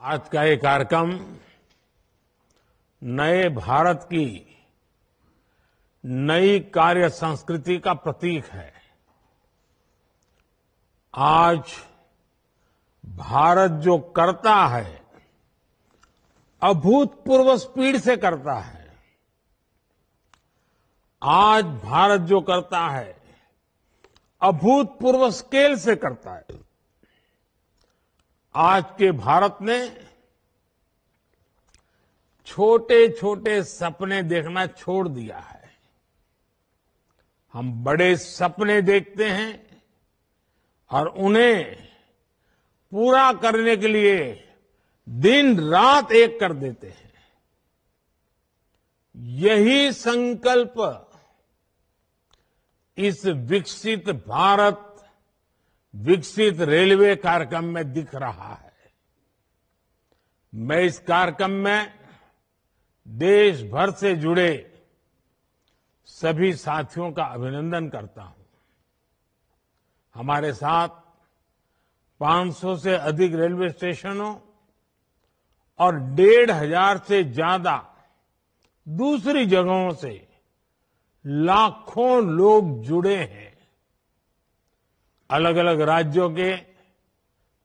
आज का ये कार्यक्रम नए भारत की नई कार्य संस्कृति का प्रतीक है। आज भारत जो करता है अभूतपूर्व स्पीड से करता है। आज भारत जो करता है अभूतपूर्व स्केल से करता है। आज के भारत ने छोटे छोटे सपने देखना छोड़ दिया है। हम बड़े सपने देखते हैं और उन्हें पूरा करने के लिए दिन रात एक कर देते हैं। यही संकल्प इस विकसित भारत विकसित रेलवे कार्यक्रम में दिख रहा है। मैं इस कार्यक्रम में देश भर से जुड़े सभी साथियों का अभिनंदन करता हूं। हमारे साथ 500 से अधिक रेलवे स्टेशनों और 1,500 से ज्यादा दूसरी जगहों से लाखों लोग जुड़े हैं। अलग अलग राज्यों के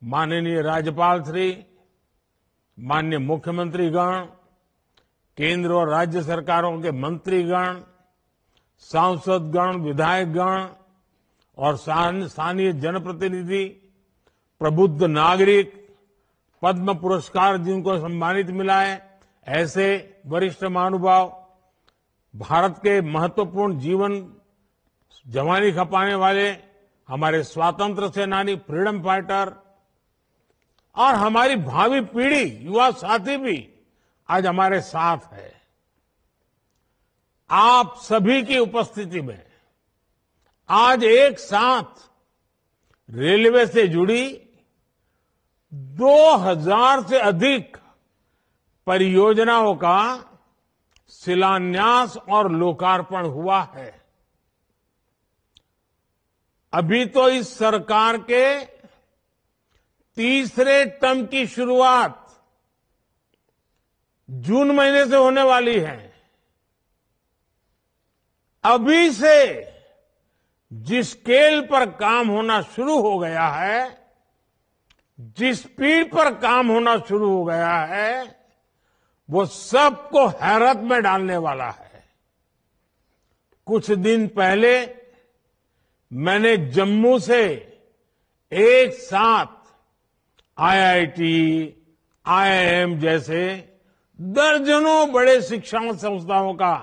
माननीय राज्यपाल श्री, माननीय मुख्यमंत्रीगण, केंद्र और राज्य सरकारों के मंत्रीगण, सांसदगण, विधायकगण और स्थानीय जनप्रतिनिधि, प्रबुद्ध नागरिक, पद्म पुरस्कार जिनको सम्मानित मिला है, ऐसे वरिष्ठ महानुभाव, भारत के महत्वपूर्ण जीवन जवानी खपाने वाले हमारे स्वातंत्र सेनानी, फ्रीडम फाइटर और हमारी भावी पीढ़ी, युवा साथी भी आज हमारे साथ है। आप सभी की उपस्थिति में आज एक साथ रेलवे से जुड़ी 2000 से अधिक परियोजनाओं का शिलान्यास और लोकार्पण हुआ है। अभी तो इस सरकार के तीसरे टर्म की शुरुआत जून महीने से होने वाली है। अभी से जिस स्केल पर काम होना शुरू हो गया है, जिस स्पीड पर काम होना शुरू हो गया है, वो सबको हैरत में डालने वाला है। कुछ दिन पहले मैंने जम्मू से एक साथ आईआईटी, आईआईएम जैसे दर्जनों बड़े शिक्षा संस्थाओं का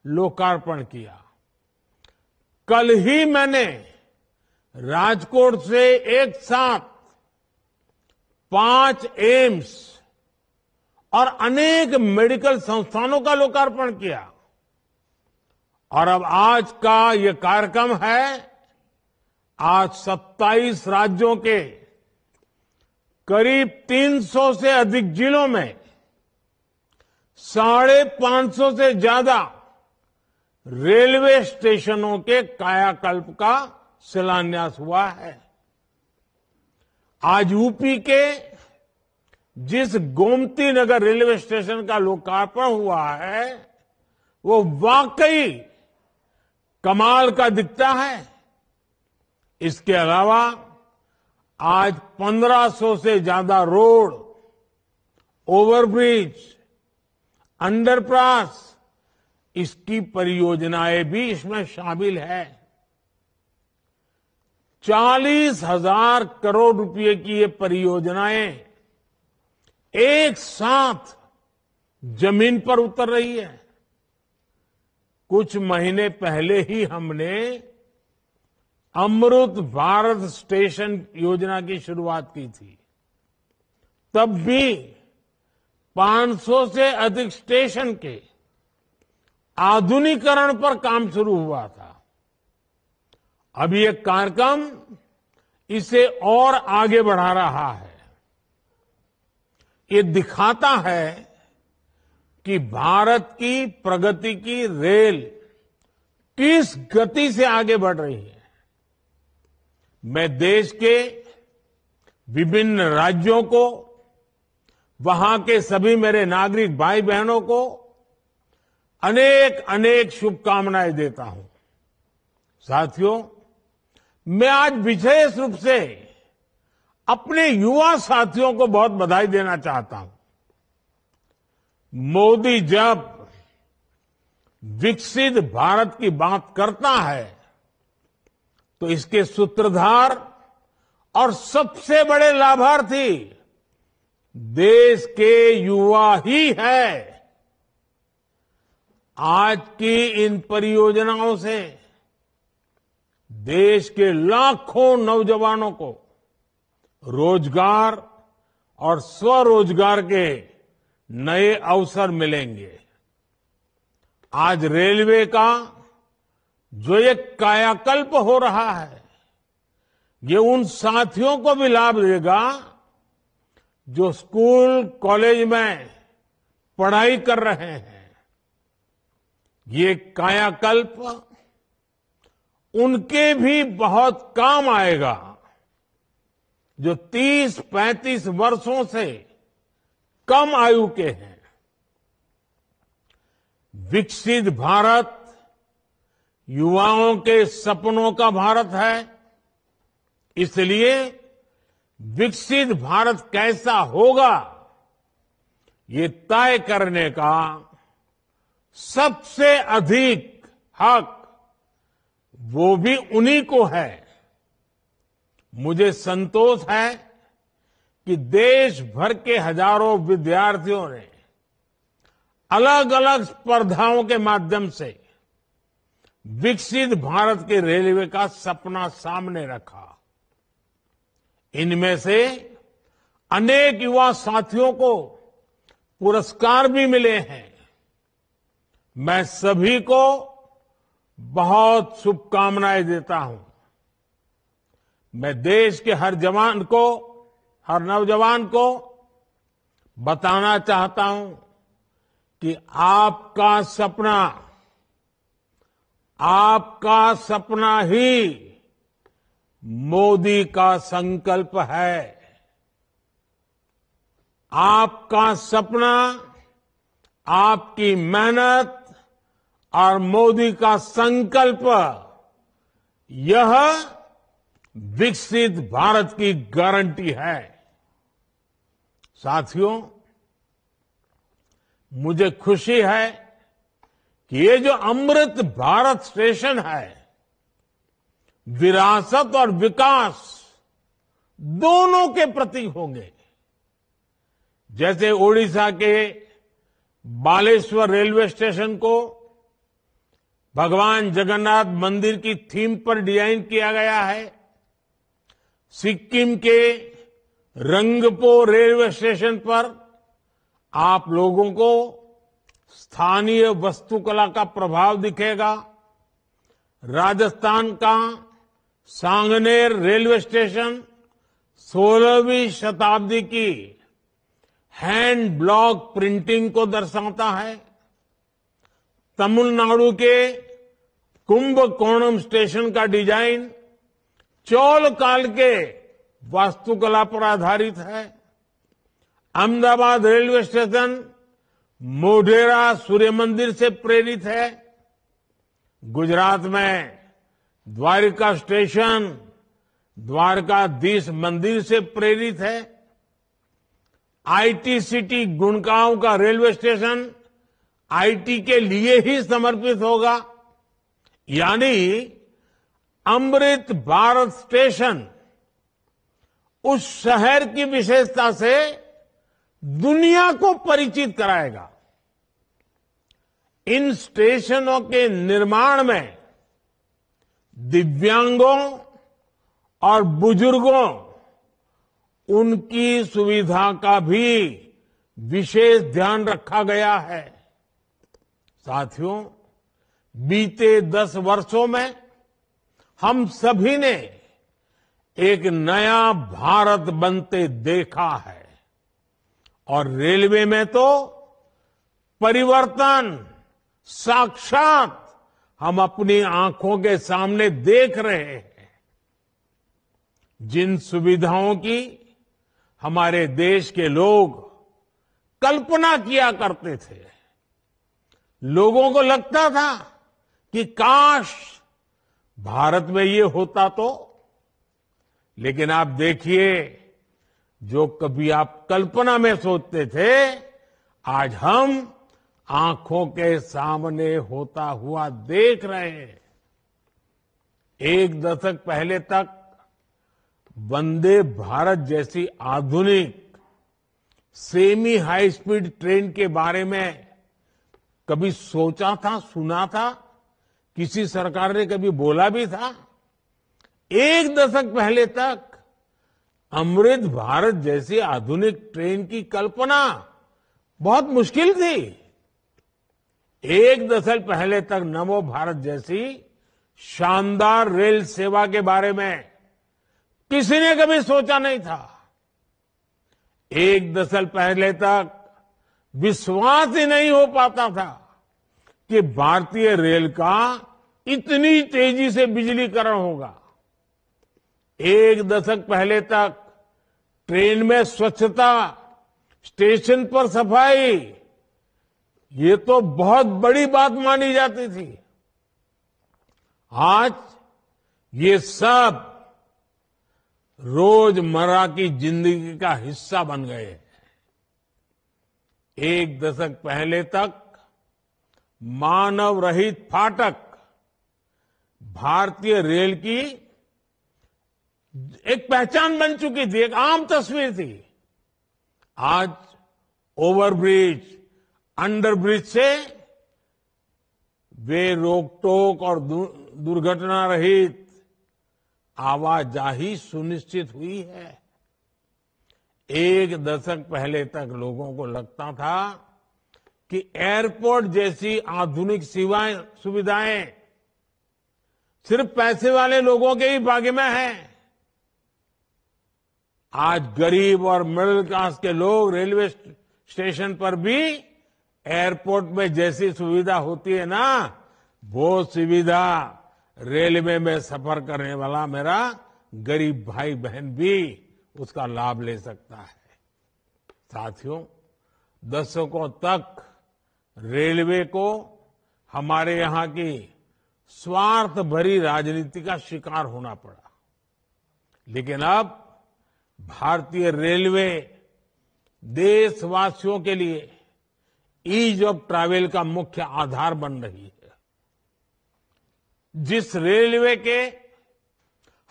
लोकार्पण किया। कल ही मैंने राजकोट से एक साथ 5 एम्स और अनेक मेडिकल संस्थानों का लोकार्पण किया। और अब आज का ये कार्यक्रम है, आज 27 राज्यों के करीब 300 से अधिक जिलों में 550 से ज्यादा रेलवे स्टेशनों के कायाकल्प का शिलान्यास हुआ है। आज यूपी के जिस गोमती नगर रेलवे स्टेशन का लोकार्पण हुआ है, वो वाकई कमाल का दिखता है। इसके अलावा आज 1500 से ज्यादा रोड, ओवरब्रिज, अंडरपास, इसकी परियोजनाएं भी इसमें शामिल है। 40,000 करोड़ रुपए की ये परियोजनाएं एक साथ जमीन पर उतर रही है। कुछ महीने पहले ही हमने अमृत भारत स्टेशन योजना की शुरुआत की थी। तब भी 500 से अधिक स्टेशन के आधुनिकीकरण पर काम शुरू हुआ था। अब ये कार्यक्रम इसे और आगे बढ़ा रहा है। ये दिखाता है कि भारत की प्रगति की रेल किस गति से आगे बढ़ रही है। मैं देश के विभिन्न राज्यों को वहां के सभी मेरे नागरिक भाई बहनों को अनेक अनेक शुभकामनाएं देता हूं। साथियों, मैं आज विशेष रूप से अपने युवा साथियों को बहुत बधाई देना चाहता हूं। मोदी जब विकसित भारत की बात करता है तो इसके सूत्रधार और सबसे बड़े लाभार्थी देश के युवा ही है। आज की इन परियोजनाओं से देश के लाखों नौजवानों को रोजगार और स्वरोजगार के नए अवसर मिलेंगे। आज रेलवे का जो एक कायाकल्प हो रहा है, ये उन साथियों को भी लाभ देगा जो स्कूल कॉलेज में पढ़ाई कर रहे हैं। ये कायाकल्प उनके भी बहुत काम आएगा जो 30-35 वर्षों से कम आयु के हैं। विकसित भारत युवाओं के सपनों का भारत है। इसलिए विकसित भारत कैसा होगा, ये तय करने का सबसे अधिक हक वो भी उन्हीं को है। मुझे संतोष है कि देश भर के हजारों विद्यार्थियों ने अलग अलग स्पर्धाओं के माध्यम से विकसित भारत के रेलवे का सपना सामने रखा। इनमें से अनेक युवा साथियों को पुरस्कार भी मिले हैं। मैं सभी को बहुत शुभकामनाएं देता हूं। मैं देश के हर जवान को, हर नौजवान को बताना चाहता हूं कि आपका सपना ही मोदी का संकल्प है। आपका सपना, आपकी मेहनत और मोदी का संकल्प, यह विकसित भारत की गारंटी है। साथियों, मुझे खुशी है कि ये जो अमृत भारत स्टेशन है, विरासत और विकास दोनों के प्रतीक होंगे। जैसे ओडिशा के बालेश्वर रेलवे स्टेशन को भगवान जगन्नाथ मंदिर की थीम पर डिजाइन किया गया है, सिक्किम के रंगपो रेलवे स्टेशन पर आप लोगों को स्थानीय वास्तुकला का प्रभाव दिखेगा। राजस्थान का सांगनेर रेलवे स्टेशन 16वीं शताब्दी की हैंड ब्लॉक प्रिंटिंग को दर्शाता है। तमिलनाडु के कुंभकोणम स्टेशन का डिजाइन चोल काल के वास्तुकला पर आधारित है। अहमदाबाद रेलवे स्टेशन मोढेरा सूर्य मंदिर से प्रेरित है। गुजरात में द्वारिका स्टेशन द्वारकाधीश मंदिर से प्रेरित है। आईटी सिटी गुड़गांव का रेलवे स्टेशन आईटी के लिए ही समर्पित होगा। यानी अमृत भारत स्टेशन उस शहर की विशेषता से दुनिया को परिचित कराएगा। इन स्टेशनों के निर्माण में दिव्यांगों और बुजुर्गों, उनकी सुविधा का भी विशेष ध्यान रखा गया है। साथियों, बीते 10 वर्षों में हम सभी ने एक नया भारत बनते देखा है और रेलवे में तो परिवर्तन साक्षात हम अपनी आंखों के सामने देख रहे हैं। जिन सुविधाओं की हमारे देश के लोग कल्पना किया करते थे। लोगों को लगता था कि काश भारत में ये होता तो। लेकिन आप देखिए, जो कभी आप कल्पना में सोचते थे, आज हम आंखों के सामने होता हुआ देख रहे हैं। एक दशक पहले तक वंदे भारत जैसी आधुनिक सेमी हाई स्पीड ट्रेन के बारे में कभी सोचा था, सुना था? किसी सरकार ने कभी बोला भी था? एक दशक पहले तक अमृत भारत जैसी आधुनिक ट्रेन की कल्पना बहुत मुश्किल थी। एक दशक पहले तक नमो भारत जैसी शानदार रेल सेवा के बारे में किसी ने कभी सोचा नहीं था। एक दशक पहले तक विश्वास ही नहीं हो पाता था कि भारतीय रेल का इतनी तेजी से बिजलीकरण होगा। एक दशक पहले तक ट्रेन में स्वच्छता, स्टेशन पर सफाई, ये तो बहुत बड़ी बात मानी जाती थी। आज ये सब रोजमर्रा की जिंदगी का हिस्सा बन गए हैं। एक दशक पहले तक मानव रहित फाटक भारतीय रेल की एक पहचान बन चुकी थी, एक आम तस्वीर थी। आज ओवरब्रिज, अंडरब्रिज से वे रोक-टोक और दुर्घटना रहित आवाजाही सुनिश्चित हुई है। एक दशक पहले तक लोगों को लगता था कि एयरपोर्ट जैसी आधुनिक सुविधाएं सिर्फ पैसे वाले लोगों के ही भाग्य में है। आज गरीब और मिडिल क्लास के लोग रेलवे स्टेशन पर भी एयरपोर्ट में जैसी सुविधा होती है ना, वो सुविधा रेलवे में सफर करने वाला मेरा गरीब भाई बहन भी उसका लाभ ले सकता है। साथियों, दशकों तक रेलवे को हमारे यहां की स्वार्थ भरी राजनीति का शिकार होना पड़ा। लेकिन अब भारतीय रेलवे देशवासियों के लिए ईज ऑफ ट्रैवल का मुख्य आधार बन रही है। जिस रेलवे के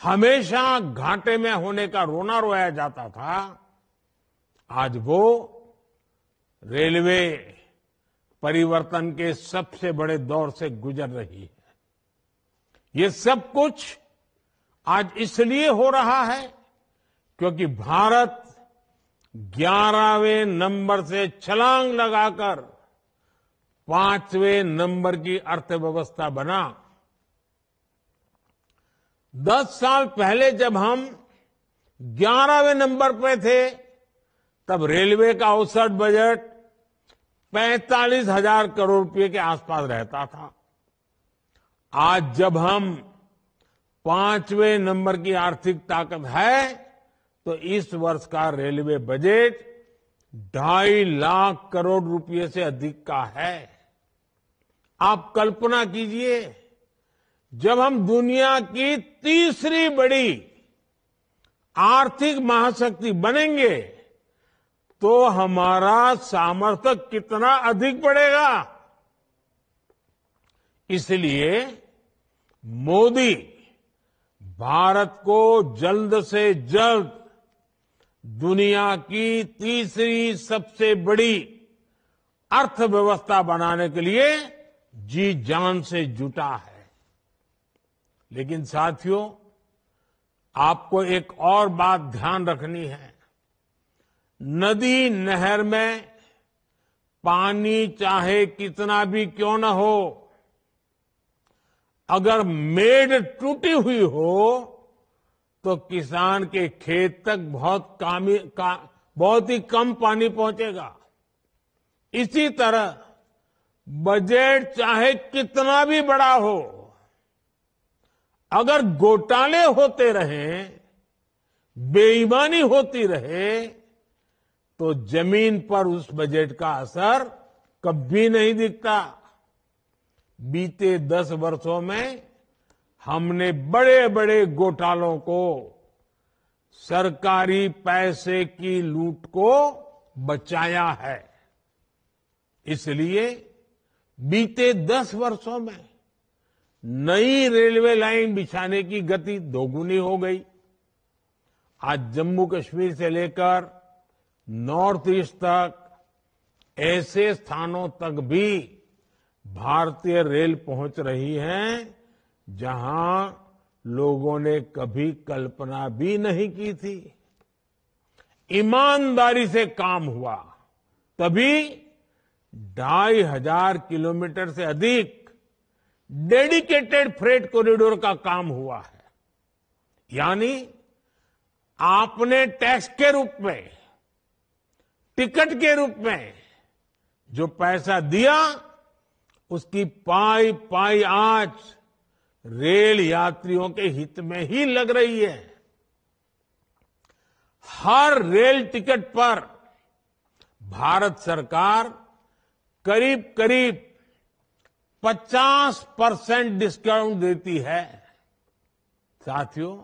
हमेशा घाटे में होने का रोना रोया जाता था, आज वो रेलवे परिवर्तन के सबसे बड़े दौर से गुजर रही है। ये सब कुछ आज इसलिए हो रहा है क्योंकि भारत 11वें नंबर से छलांग लगाकर 5वें नंबर की अर्थव्यवस्था बना। 10 साल पहले जब हम 11वें नंबर पे थे, तब रेलवे का औसत बजट 45,000 करोड़ रुपए के आसपास रहता था। आज जब हम 5वें नंबर की आर्थिक ताकत है, तो इस वर्ष का रेलवे बजट 2.5 लाख करोड़ रुपए से अधिक का है। आप कल्पना कीजिए, जब हम दुनिया की तीसरी बड़ी आर्थिक महाशक्ति बनेंगे, तो हमारा सामर्थ्य कितना अधिक बढ़ेगा। इसलिए मोदी भारत को जल्द से जल्द दुनिया की तीसरी सबसे बड़ी अर्थव्यवस्था बनाने के लिए जी जान से जुटा है। लेकिन साथियों, आपको एक और बात ध्यान रखनी है। नदी नहर में पानी चाहे कितना भी क्यों न हो, अगर मेड़ टूटी हुई हो तो किसान के खेत तक बहुत ही कम पानी पहुंचेगा। इसी तरह बजट चाहे कितना भी बड़ा हो, अगर घोटाले होते रहे, बेईमानी होती रहे, तो जमीन पर उस बजट का असर कभी नहीं दिखता। बीते 10 वर्षों में हमने बड़े बड़े घोटालों को, सरकारी पैसे की लूट को बचाया है। इसलिए बीते 10 वर्षों में नई रेलवे लाइन बिछाने की गति दोगुनी हो गई। आज जम्मू कश्मीर से लेकर नॉर्थ ईस्ट तक ऐसे स्थानों तक भी भारतीय रेल पहुंच रही है जहां लोगों ने कभी कल्पना भी नहीं की थी। ईमानदारी से काम हुआ तभी 2,500 किलोमीटर से अधिक डेडिकेटेड फ्रेट कॉरिडोर का काम हुआ है। यानी आपने टैक्स के रूप में, टिकट के रूप में जो पैसा दिया, उसकी पाई पाई आज रेल यात्रियों के हित में ही लग रही है। हर रेल टिकट पर भारत सरकार करीब करीब 50% डिस्काउंट देती है। साथियों,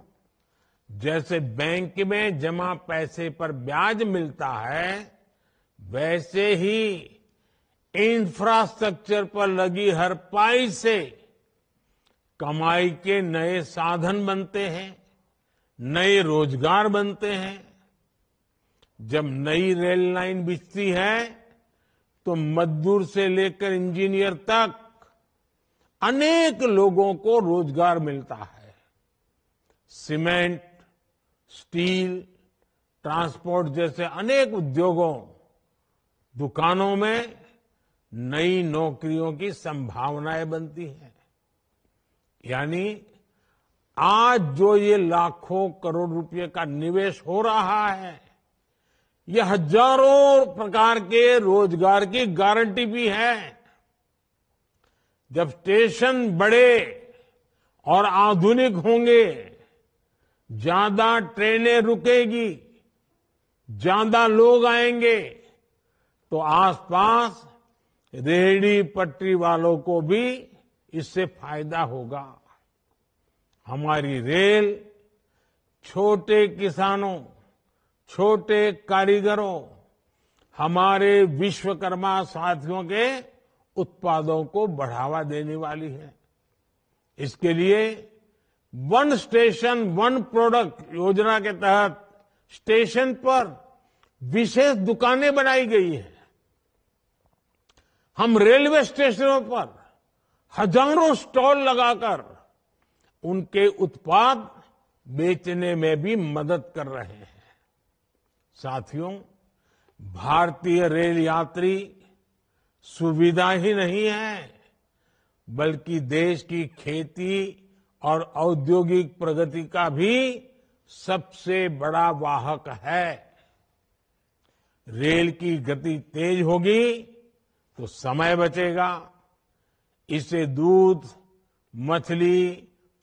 जैसे बैंक में जमा पैसे पर ब्याज मिलता है, वैसे ही इंफ्रास्ट्रक्चर पर लगी हर पाई से कमाई के नए साधन बनते हैं, नए रोजगार बनते हैं। जब नई रेल लाइन बिछती है तो मजदूर से लेकर इंजीनियर तक अनेक लोगों को रोजगार मिलता है। सीमेंट, स्टील, ट्रांसपोर्ट जैसे अनेक उद्योगों, दुकानों में नई नौकरियों की संभावनाएं बनती हैं। यानी आज जो ये लाखों करोड़ रुपए का निवेश हो रहा है, ये हजारों प्रकार के रोजगार की गारंटी भी है। जब स्टेशन बड़े और आधुनिक होंगे, ज्यादा ट्रेनें रुकेगी, ज्यादा लोग आएंगे, तो आसपास रेहड़ी पटरी वालों को भी इससे फायदा होगा। हमारी रेल छोटे किसानों, छोटे कारीगरों, हमारे विश्वकर्मा साथियों के उत्पादों को बढ़ावा देने वाली है। इसके लिए वन स्टेशन वन प्रोडक्ट योजना के तहत स्टेशन पर विशेष दुकानें बनाई गई हैं। हम रेलवे स्टेशनों पर हजारों स्टॉल लगाकर उनके उत्पाद बेचने में भी मदद कर रहे हैं। साथियों, भारतीय रेल यात्री सुविधा ही नहीं है, बल्कि देश की खेती और औद्योगिक प्रगति का भी सबसे बड़ा वाहक है। रेल की गति तेज होगी तो समय बचेगा। इससे दूध, मछली,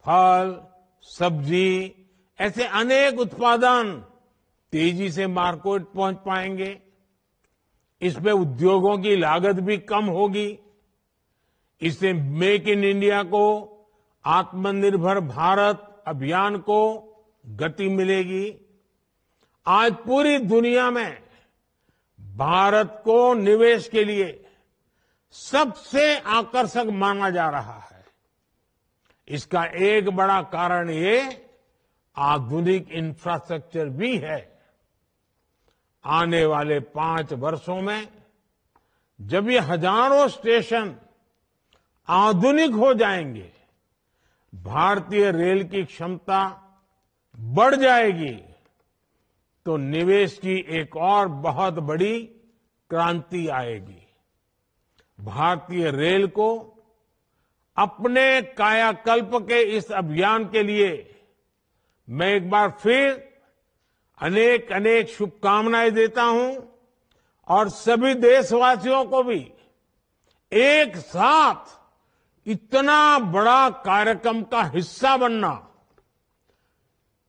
फल, सब्जी ऐसे अनेक उत्पादन तेजी से मार्केट पहुंच पाएंगे। इसमें उद्योगों की लागत भी कम होगी। इससे मेक इन इंडिया को, आत्मनिर्भर भारत अभियान को गति मिलेगी। आज पूरी दुनिया में भारत को निवेश के लिए सबसे आकर्षक माना जा रहा है। इसका एक बड़ा कारण ये आधुनिक इंफ्रास्ट्रक्चर भी है। आने वाले 5 वर्षों में जब ये हजारों स्टेशन आधुनिक हो जाएंगे, भारतीय रेल की क्षमता बढ़ जाएगी, तो निवेश की एक और बहुत बड़ी क्रांति आएगी। भारतीय रेल को अपने कायाकल्प के इस अभियान के लिए मैं एक बार फिर अनेक अनेक शुभकामनाएं देता हूं और सभी देशवासियों को भी एक साथ इतना बड़ा कार्यक्रम का हिस्सा बनना,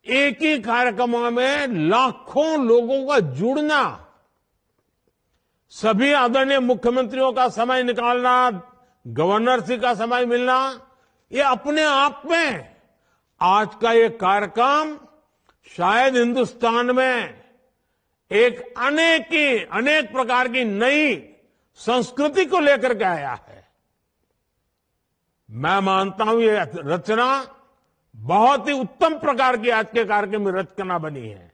एक ही कार्यक्रम में लाखों लोगों का जुड़ना, सभी आदरणीय मुख्यमंत्रियों का समय निकालना, गवर्नर जी का समय मिलना, ये अपने आप में आज का ये कार्यक्रम शायद हिंदुस्तान में एक अनेक प्रकार की नई संस्कृति को लेकर के आया है। मैं मानता हूं ये रचना बहुत ही उत्तम प्रकार की आज के कार्यक्रम में रचना बनी है।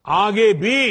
आगे भी